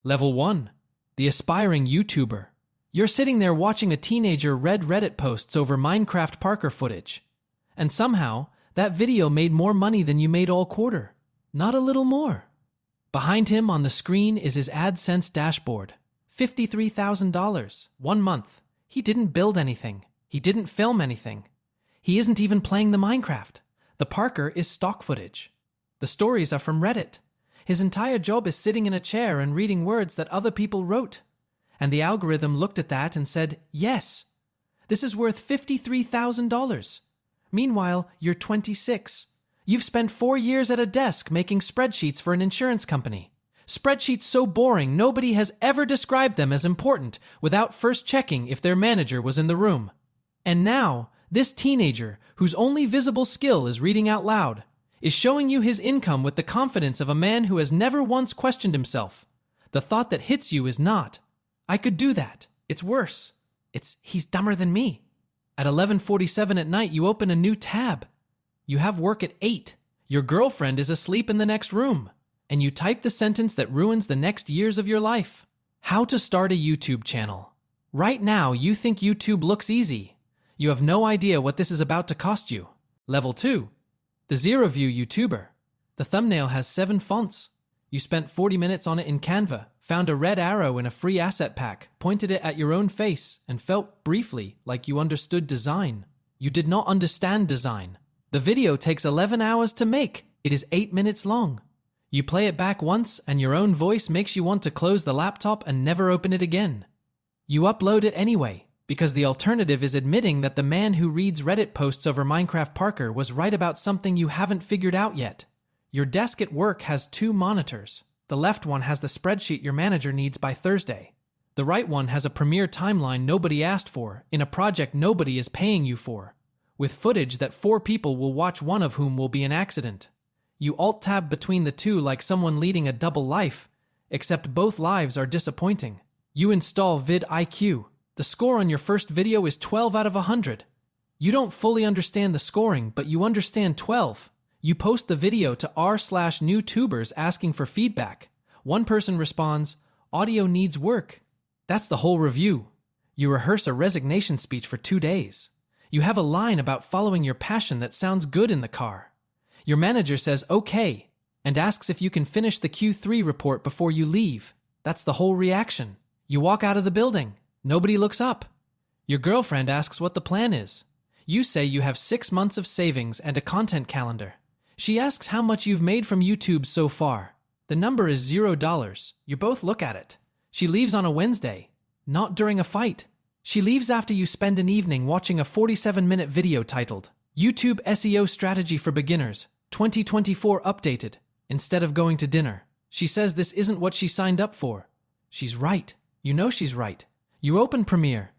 Level 1. The aspiring YouTuber. You're sitting there watching a teenager read Reddit posts over Minecraft Parker footage. And somehow, that video made more money than you made all quarter. Not a little more. Behind him on the screen is his AdSense dashboard. $53,000. 1 month. He didn't build anything. He didn't film anything. He isn't even playing the Minecraft. The Parker is stock footage. The stories are from Reddit. His entire job is sitting in a chair and reading words that other people wrote. And the algorithm looked at that and said, yes, this is worth $53,000. Meanwhile, you're 26. You've spent 4 years at a desk making spreadsheets for an insurance company. Spreadsheets so boring nobody has ever described them as important without first checking if their manager was in the room. And now, this teenager, whose only visible skill is reading out loud, is showing you his income with the confidence of a man who has never once questioned himself. The thought that hits you is not, I could do that. It's worse. It's, he's dumber than me. At 11:47 at night, you open a new tab. You have work at 8. Your girlfriend is asleep in the next room. And you type the sentence that ruins the next years of your life. How to start a YouTube channel. Right now, you think YouTube looks easy. You have no idea what this is about to cost you. Level 2. The Zero View YouTuber. The thumbnail has 7 fonts. You spent 40 minutes on it in Canva, found a red arrow in a free asset pack, pointed it at your own face, and felt briefly like you understood design. You did not understand design. The video takes 11 hours to make. It is 8 minutes long. You play it back once, and your own voice makes you want to close the laptop and never open it again. You upload it anyway, because the alternative is admitting that the man who reads Reddit posts over Minecraft Parker was right about something you haven't figured out yet. Your desk at work has 2 monitors. The left one has the spreadsheet your manager needs by Thursday. The right one has a premiere timeline nobody asked for, in a project nobody is paying you for, with footage that 4 people will watch, one of whom will be an accident. You alt-tab between the two like someone leading a double life, except both lives are disappointing. You install vidIQ. The score on your first video is 12 out of 100. You don't fully understand the scoring, but you understand 12. You post the video to r/new tubers asking for feedback. One person responds, audio needs work. That's the whole review. You rehearse a resignation speech for 2 days. You have a line about following your passion that sounds good in the car. Your manager says okay, and asks if you can finish the Q3 report before you leave. That's the whole reaction. You walk out of the building. Nobody looks up. Your girlfriend asks what the plan is. You say you have 6 months of savings and a content calendar. She asks how much you've made from YouTube so far. The number is $0. You both look at it. She leaves on a Wednesday, not during a fight. She leaves after you spend an evening watching a 47-minute video titled, YouTube SEO Strategy for Beginners, 2024 Updated, instead of going to dinner. She says this isn't what she signed up for. She's right. You know she's right. You open Premiere.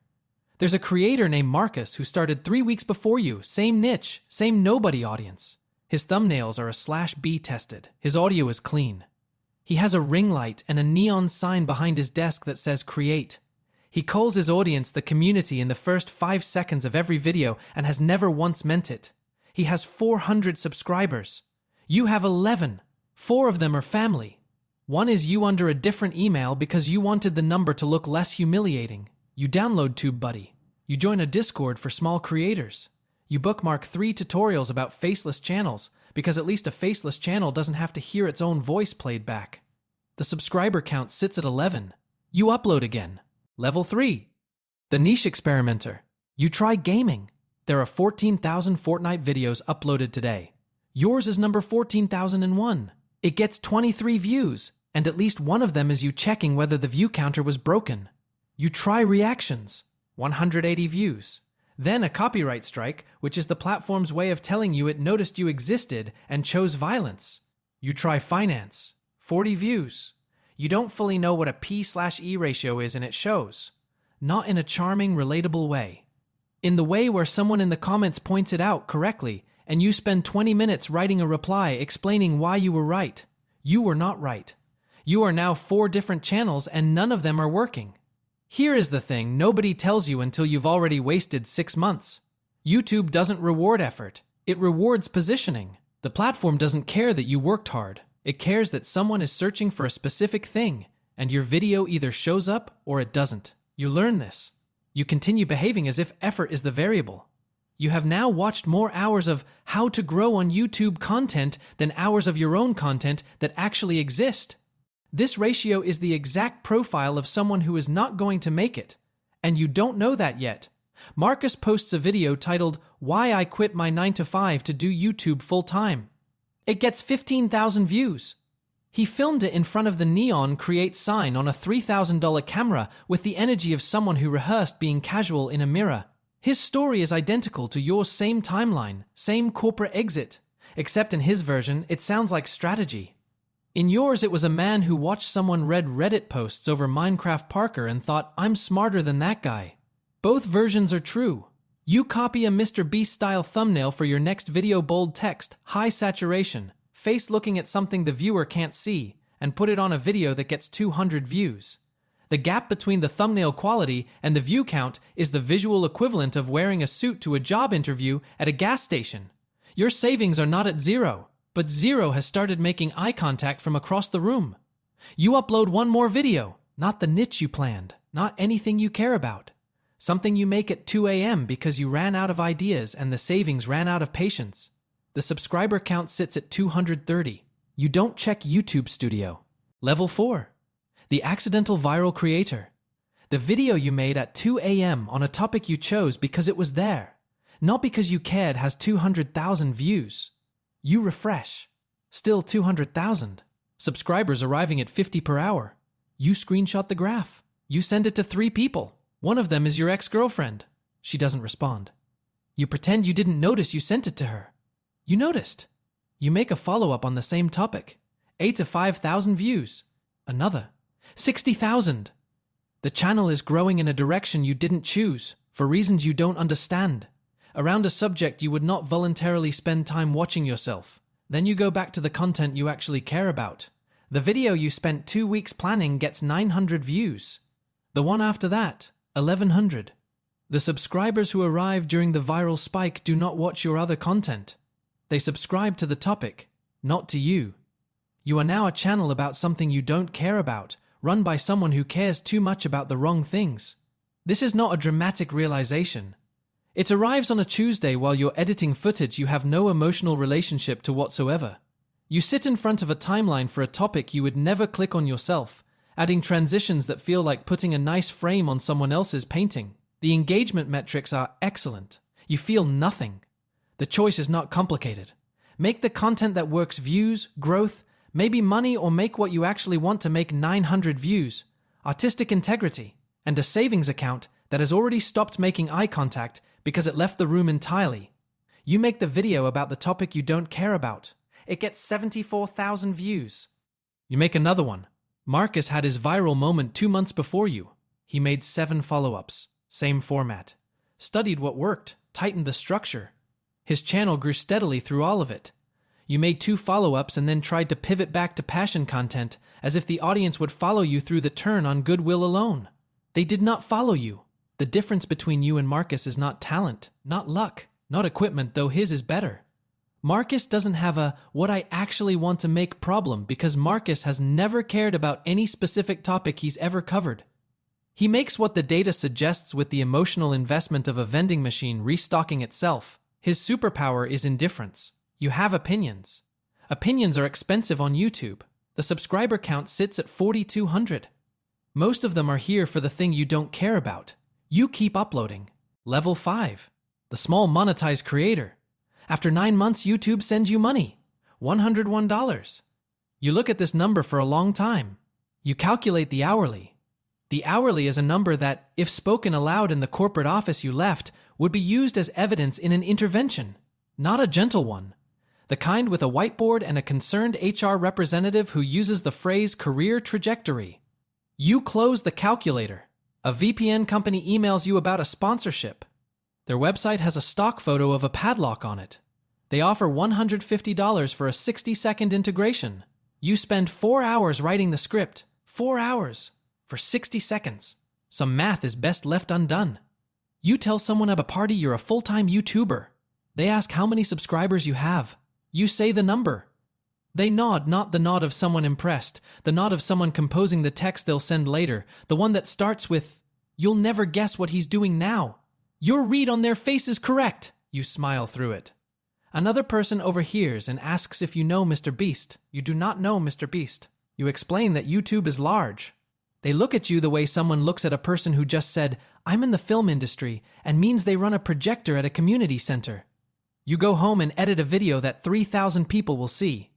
There's a creator named Marcus who started 3 weeks before you, same niche, same nobody audience. His thumbnails are a /B tested. His audio is clean. He has a ring light and a neon sign behind his desk that says create. He calls his audience the community in the first 5 seconds of every video and has never once meant it. He has 400 subscribers. You have 11. 4 of them are family. 1 is you under a different email because you wanted the number to look less humiliating. You download TubeBuddy. You join a Discord for small creators. You bookmark 3 tutorials about faceless channels because at least a faceless channel doesn't have to hear its own voice played back. The subscriber count sits at 11. You upload again. Level 3. The niche experimenter. You try gaming. There are 14,000 Fortnite videos uploaded today. Yours is number 14,001. It gets 23 views, and at least one of them is you checking whether the view counter was broken. You try reactions. 180 views. Then a copyright strike, which is the platform's way of telling you it noticed you existed and chose violence. You try finance. 40 views. You don't fully know what a P/E ratio is and it shows. Not in a charming, relatable way. In the way where someone in the comments points it out correctly and you spend 20 minutes writing a reply explaining why you were right. You were not right. You are now 4 different channels and none of them are working. Here is the thing nobody tells you until you've already wasted 6 months. YouTube doesn't reward effort. It rewards positioning. The platform doesn't care that you worked hard. It cares that someone is searching for a specific thing, and your video either shows up or it doesn't. You learn this. You continue behaving as if effort is the variable. You have now watched more hours of how to grow on YouTube content than hours of your own content that actually exist. This ratio is the exact profile of someone who is not going to make it, and you don't know that yet. Marcus posts a video titled, "Why I Quit My 9 to 5 to Do YouTube Full Time." It gets 15,000 views. He filmed it in front of the neon create sign on a $3,000 camera with the energy of someone who rehearsed being casual in a mirror. His story is identical to yours, same timeline, same corporate exit, except in his version, it sounds like strategy. In yours, it was a man who watched someone read Reddit posts over Minecraft Parker and thought, I'm smarter than that guy. Both versions are true. You copy a Mr. Beast-style thumbnail for your next video, bold text, high saturation, face looking at something the viewer can't see, and put it on a video that gets 200 views. The gap between the thumbnail quality and the view count is the visual equivalent of wearing a suit to a job interview at a gas station. Your savings are not at zero, but zero has started making eye contact from across the room. You upload one more video, not the niche you planned, not anything you care about. Something you make at 2 a.m. because you ran out of ideas and the savings ran out of patience. The subscriber count sits at 230. You don't check YouTube Studio. Level 4. The accidental viral creator. The video you made at 2 a.m. on a topic you chose because it was there, not because you cared, has 200,000 views. You refresh. Still 200,000. Subscribers arriving at 50 per hour. You screenshot the graph. You send it to 3 people. One of them is your ex-girlfriend. She doesn't respond. You pretend you didn't notice you sent it to her. You noticed. You make a follow-up on the same topic. 8 to 5,000 views. Another. 60,000. The channel is growing in a direction you didn't choose, for reasons you don't understand. Around a subject you would not voluntarily spend time watching yourself. Then you go back to the content you actually care about. The video you spent 2 weeks planning gets 900 views. The one after that, 1,100. The subscribers who arrive during the viral spike do not watch your other content. They subscribe to the topic, not to you. You are now a channel about something you don't care about, run by someone who cares too much about the wrong things. This is not a dramatic realization. It arrives on a Tuesday while you're editing footage you have no emotional relationship to whatsoever. You sit in front of a timeline for a topic you would never click on yourself, adding transitions that feel like putting a nice frame on someone else's painting. The engagement metrics are excellent. You feel nothing. The choice is not complicated. Make the content that works: views, growth, maybe money, or make what you actually want to make: 900 views, artistic integrity, and a savings account that has already stopped making eye contact because it left the room entirely. You make the video about the topic you don't care about. It gets 74,000 views. You make another one. Marcus had his viral moment 2 months before you. He made 7 follow-ups, same format, studied what worked, tightened the structure. His channel grew steadily through all of it. You made 2 follow-ups and then tried to pivot back to passion content as if the audience would follow you through the turn on goodwill alone. They did not follow you. The difference between you and Marcus is not talent, not luck, not equipment, though his is better. Marcus doesn't have a "what I actually want to make" problem because Marcus has never cared about any specific topic he's ever covered. He makes what the data suggests with the emotional investment of a vending machine restocking itself. His superpower is indifference. You have opinions. Opinions are expensive on YouTube. The subscriber count sits at 4,200. Most of them are here for the thing you don't care about. You keep uploading. Level 5. The small monetized creator. After 9 months, YouTube sends you money. $101. You look at this number for a long time. You calculate the hourly. The hourly is a number that, if spoken aloud in the corporate office you left, would be used as evidence in an intervention. Not a gentle one. The kind with a whiteboard and a concerned HR representative who uses the phrase career trajectory. You close the calculator. A VPN company emails you about a sponsorship. Their website has a stock photo of a padlock on it. They offer $150 for a 60-second integration. You spend 4 hours writing the script. 4 hours. For 60 seconds. Some math is best left undone. You tell someone at a party you're a full-time YouTuber. They ask how many subscribers you have. You say the number. They nod, not the nod of someone impressed, the nod of someone composing the text they'll send later, the one that starts with, "You'll never guess what he's doing now." Your read on their face is correct. You smile through it. Another person overhears and asks if you know Mr. Beast. You do not know Mr. Beast. You explain that YouTube is large. They look at you the way someone looks at a person who just said, "I'm in the film industry," and means they run a projector at a community center. You go home and edit a video that 3,000 people will see.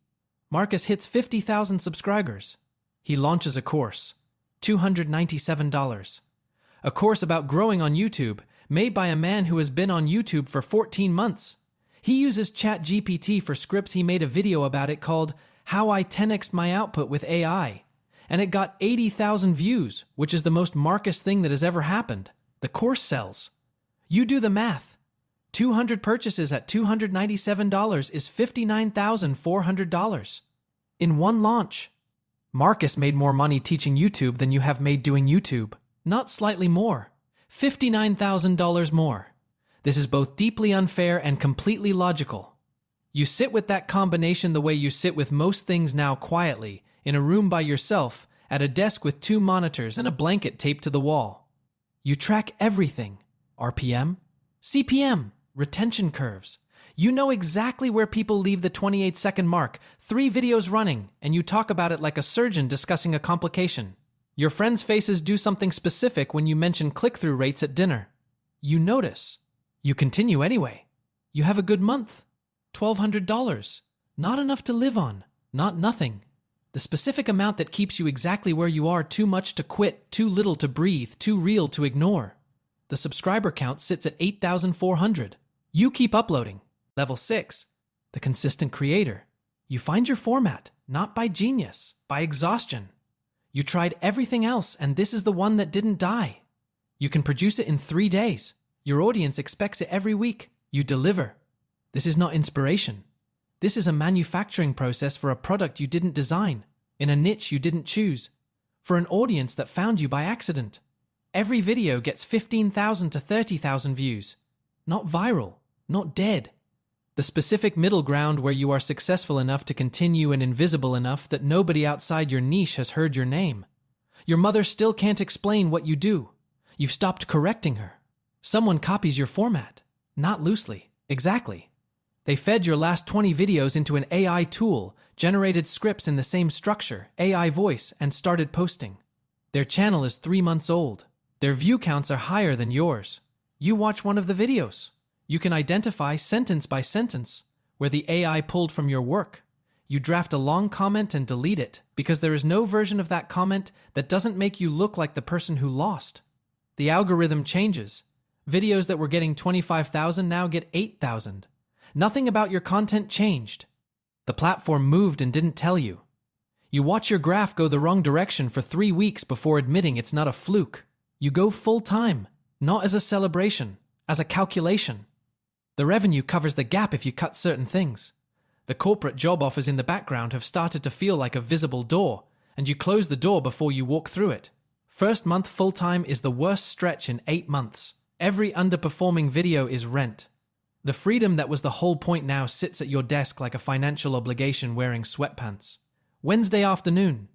Marcus hits 50,000 subscribers. He launches a course. $297. A course about growing on YouTube, made by a man who has been on YouTube for 14 months. He uses ChatGPT for scripts. He made a video about it called "How I 10x'd My Output with AI." And it got 80,000 views, which is the most Marcus thing that has ever happened. The course sells. You do the math. 200 purchases at $297 is $59,400. In one launch. Marcus made more money teaching YouTube than you have made doing YouTube. Not slightly more. $59,000 more. This is both deeply unfair and completely logical. You sit with that combination the way you sit with most things now, quietly, in a room by yourself, at a desk with 2 monitors and a blanket taped to the wall. You track everything. RPM, CPM, retention curves. You know exactly where people leave the 28-second mark, 3 videos running, and you talk about it like a surgeon discussing a complication. Your friends' faces do something specific when you mention click-through rates at dinner. You notice. You continue anyway. You have a good month. $1,200. Not enough to live on. Not nothing. The specific amount that keeps you exactly where you are, too much to quit, too little to breathe, too real to ignore. The subscriber count sits at 8,400. You keep uploading. Level 6. The consistent creator. You find your format, not by genius, by exhaustion. You tried everything else, and this is the one that didn't die. You can produce it in 3 days. Your audience expects it every week. You deliver. This is not inspiration. This is a manufacturing process for a product you didn't design, in a niche you didn't choose, for an audience that found you by accident. Every video gets 15,000 to 30,000 views. Not viral, not dead. The specific middle ground where you are successful enough to continue and invisible enough that nobody outside your niche has heard your name. Your mother still can't explain what you do. You've stopped correcting her. Someone copies your format. Not loosely, exactly. They fed your last 20 videos into an AI tool, generated scripts in the same structure, AI voice, and started posting. Their channel is 3 months old. Their view counts are higher than yours. You watch one of the videos. You can identify sentence by sentence where the AI pulled from your work. You draft a long comment and delete it because there is no version of that comment that doesn't make you look like the person who lost. The algorithm changes. Videos that were getting 25,000 now get 8,000. Nothing about your content changed. The platform moved and didn't tell you. You watch your graph go the wrong direction for 3 weeks before admitting it's not a fluke. You go full time, not as a celebration, as a calculation. The revenue covers the gap if you cut certain things. The corporate job offers in the background have started to feel like a visible door, and you close the door before you walk through it. First month full-time is the worst stretch in 8 months. Every underperforming video is rent. The freedom that was the whole point now sits at your desk like a financial obligation wearing sweatpants. Wednesday afternoon.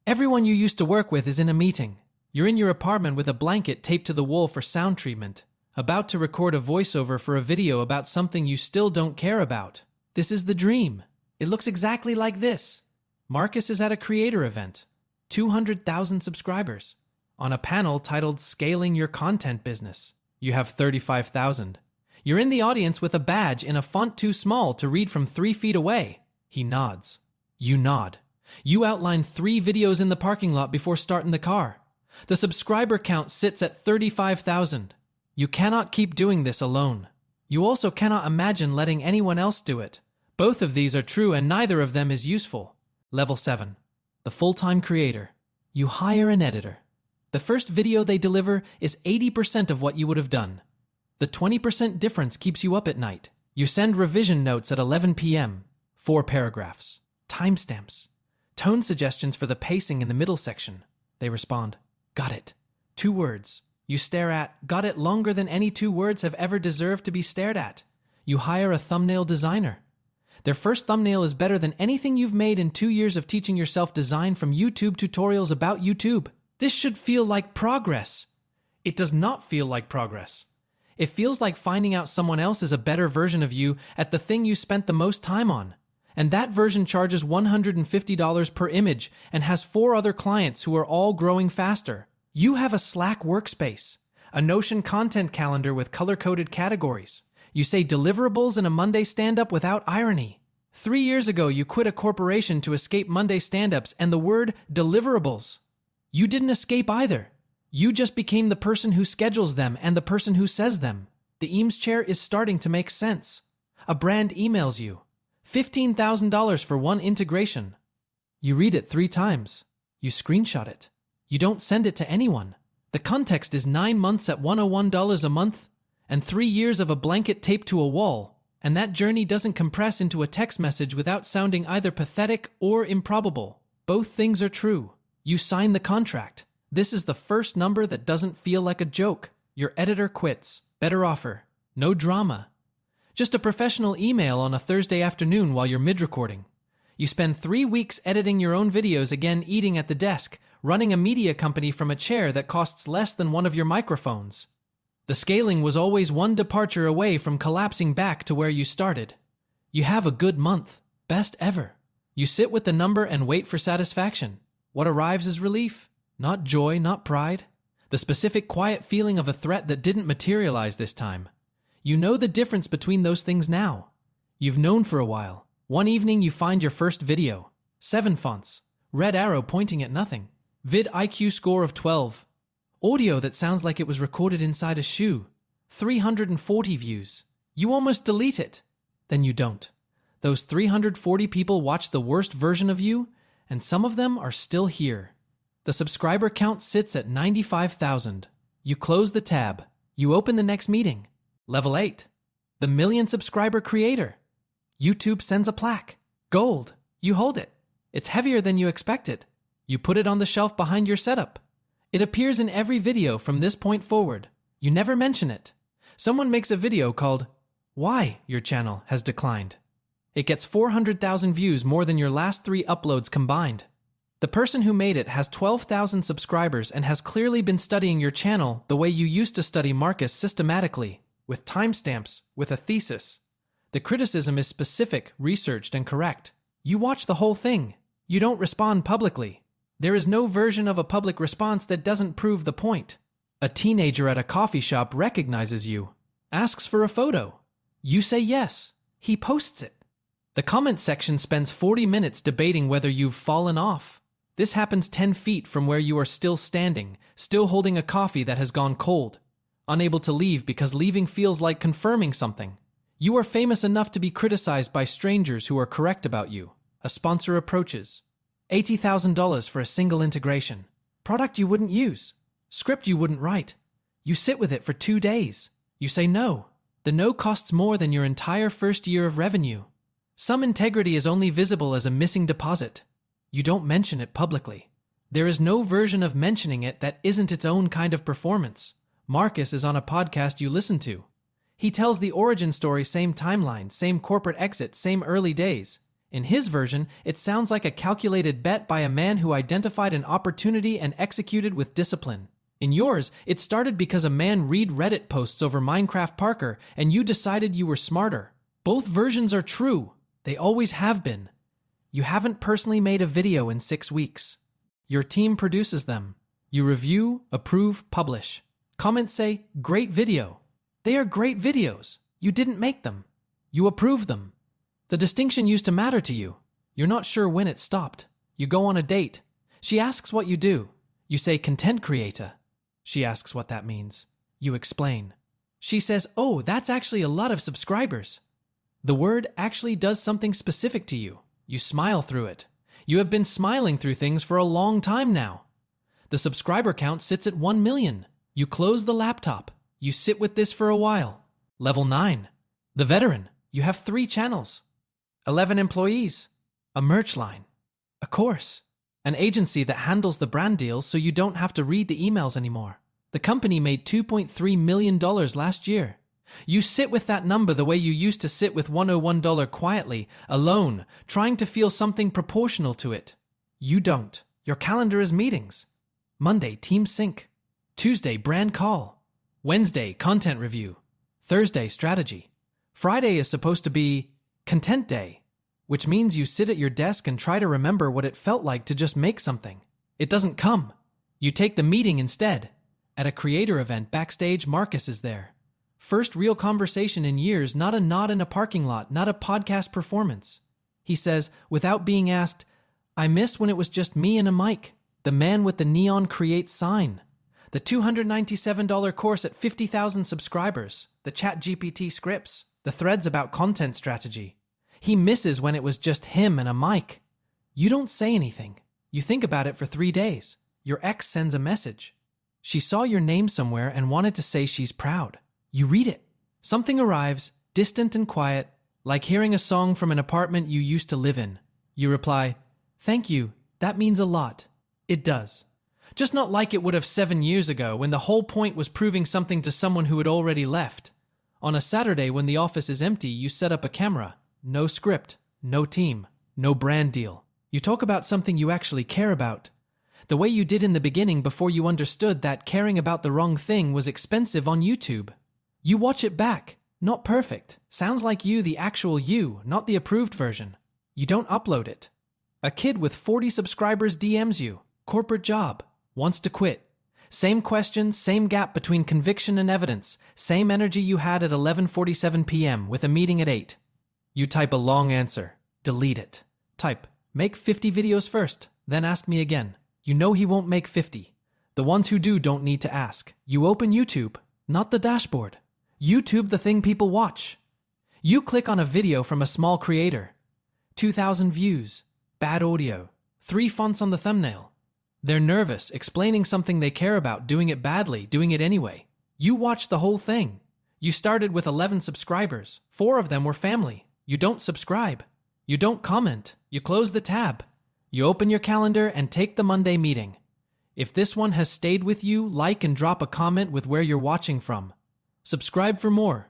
Everyone you used to work with is in a meeting. You're in your apartment with a blanket taped to the wall for sound treatment, about to record a voiceover for a video about something you still don't care about. This is the dream. It looks exactly like this. Marcus is at a creator event. 200,000 subscribers. On a panel titled Scaling Your Content Business. You have 35,000. You're in the audience with a badge in a font too small to read from 3 feet away. He nods. You nod. You outline 3 videos in the parking lot before starting the car. The subscriber count sits at 35,000. You cannot keep doing this alone. You also cannot imagine letting anyone else do it. Both of these are true and neither of them is useful. Level 7. The full-time creator. You hire an editor. The first video they deliver is 80% of what you would have done. The 20% difference keeps you up at night. You send revision notes at 11 p.m. 4 paragraphs. Timestamps. Tone suggestions for the pacing in the middle section. They respond, "Got it." 2 words. You stare at, "Got it" longer than any 2 words have ever deserved to be stared at. You hire a thumbnail designer. Their first thumbnail is better than anything you've made in 2 years of teaching yourself design from YouTube tutorials about YouTube. This should feel like progress. It does not feel like progress. It feels like finding out someone else is a better version of you at the thing you spent the most time on. And that version charges $150 per image and has 4 other clients who are all growing faster. You have a Slack workspace, a Notion content calendar with color-coded categories. You say deliverables in a Monday stand-up without irony. 3 years ago, you quit a corporation to escape Monday stand-ups and the word deliverables. You didn't escape either. You just became the person who schedules them and the person who says them. The Eames chair is starting to make sense. A brand emails you. $15,000 for one integration. You read it 3 times. You screenshot it. You don't send it to anyone. The context is 9 months at $101 a month and 3 years of a blanket taped to a wall. And that journey doesn't compress into a text message without sounding either pathetic or improbable. Both things are true. You sign the contract. This is the first number that doesn't feel like a joke. Your editor quits. Better offer. No drama. Just a professional email on a Thursday afternoon while you're mid-recording. You spend 3 weeks editing your own videos, again eating at the desk, running a media company from a chair that costs less than one of your microphones. The scaling was always one departure away from collapsing back to where you started. You have a good month. Best ever. You sit with the number and wait for satisfaction. What arrives is relief. Not joy, not pride. The specific quiet feeling of a threat that didn't materialize this time. You know the difference between those things now. You've known for a while. One evening you find your first video. 7 fonts. Red arrow pointing at nothing. Vid IQ score of 12. Audio that sounds like it was recorded inside a shoe. 340 views. You almost delete it. Then you don't. Those 340 people watch the worst version of you, and some of them are still here. The subscriber count sits at 95,000. You close the tab. You open the next meeting. Level 8. The million subscriber creator. YouTube sends a plaque. Gold. You hold it. It's heavier than you expected. You put it on the shelf behind your setup. It appears in every video from this point forward. You never mention it. Someone makes a video called, "Why Your Channel Has Declined." It gets 400,000 views, more than your last 3 uploads combined. The person who made it has 12,000 subscribers and has clearly been studying your channel the way you used to study Marcus, systematically, with timestamps, with a thesis. The criticism is specific, researched, and correct. You watch the whole thing. You don't respond publicly. There is no version of a public response that doesn't prove the point. A teenager at a coffee shop recognizes you, asks for a photo. You say yes. He posts it. The comment section spends 40 minutes debating whether you've fallen off. This happens 10 feet from where you are still standing, still holding a coffee that has gone cold, unable to leave because leaving feels like confirming something. You are famous enough to be criticized by strangers who are correct about you. A sponsor approaches. $80,000 for a single integration. Product you wouldn't use. Script you wouldn't write. You sit with it for 2 days. You say no. The no costs more than your entire first year of revenue. Some integrity is only visible as a missing deposit. You don't mention it publicly. There is no version of mentioning it that isn't its own kind of performance. Marcus is on a podcast you listen to. He tells the origin story, same timeline, same corporate exit, same early days. In his version, it sounds like a calculated bet by a man who identified an opportunity and executed with discipline. In yours, it started because a man read Reddit posts over Minecraft Parker and you decided you were smarter. Both versions are true. They always have been. You haven't personally made a video in 6 weeks. Your team produces them. You review, approve, publish. Comments say, "Great video." They are great videos. You didn't make them. You approve them. The distinction used to matter to you. You're not sure when it stopped. You go on a date. She asks what you do. You say content creator. She asks what that means. You explain. She says, "Oh, that's actually a lot of subscribers." The word actually does something specific to you. You smile through it. You have been smiling through things for a long time now. The subscriber count sits at 1 million. You close the laptop. You sit with this for a while. Level 9. The veteran. You have 3 channels. 11 employees. A merch line. A course. An agency that handles the brand deals so you don't have to read the emails anymore. The company made $2.3 million last year. You sit with that number the way you used to sit with $101 quietly, alone, trying to feel something proportional to it. You don't. Your calendar is meetings. Monday, team sync. Tuesday, brand call. Wednesday, content review. Thursday, strategy. Friday is supposed to be content day, which means you sit at your desk and try to remember what it felt like to just make something. It doesn't come. You take the meeting instead. At a creator event backstage, Marcus is there. First real conversation in years, not a nod in a parking lot, not a podcast performance. He says, without being asked, I miss when it was just me and a mic. The man with the neon create sign. The $297 course at 50,000 subscribers. The ChatGPT scripts. The threads about content strategy. He misses when it was just him and a mic. You don't say anything. You think about it for 3 days. Your ex sends a message. She saw your name somewhere and wanted to say she's proud. You read it. Something arrives, distant and quiet, like hearing a song from an apartment you used to live in. You reply, thank you, that means a lot. It does. Just not like it would have 7 years ago when the whole point was proving something to someone who had already left. On a Saturday when the office is empty, you set up a camera. No script, no team, no brand deal. You talk about something you actually care about. The way you did in the beginning before you understood that caring about the wrong thing was expensive on YouTube. You watch it back. Not perfect. Sounds like you, the actual you, not the approved version. You don't upload it. A kid with 40 subscribers DMs you. Corporate job. Wants to quit. Same questions, same gap between conviction and evidence. Same energy you had at 11:47 p.m. with a meeting at 8. You type a long answer. Delete it. Type, make 50 videos first, then ask me again. You know he won't make 50. The ones who do don't need to ask. You open YouTube, not the dashboard. YouTube the thing people watch. You click on a video from a small creator. 2,000 views. Bad audio. 3 fonts on the thumbnail. They're nervous, explaining something they care about, doing it badly, doing it anyway. You watch the whole thing. You started with 11 subscribers. 4 of them were family. You don't subscribe. You don't comment. You close the tab. You open your calendar and take the Monday meeting. If this one has stayed with you, like and drop a comment with where you're watching from. Subscribe for more.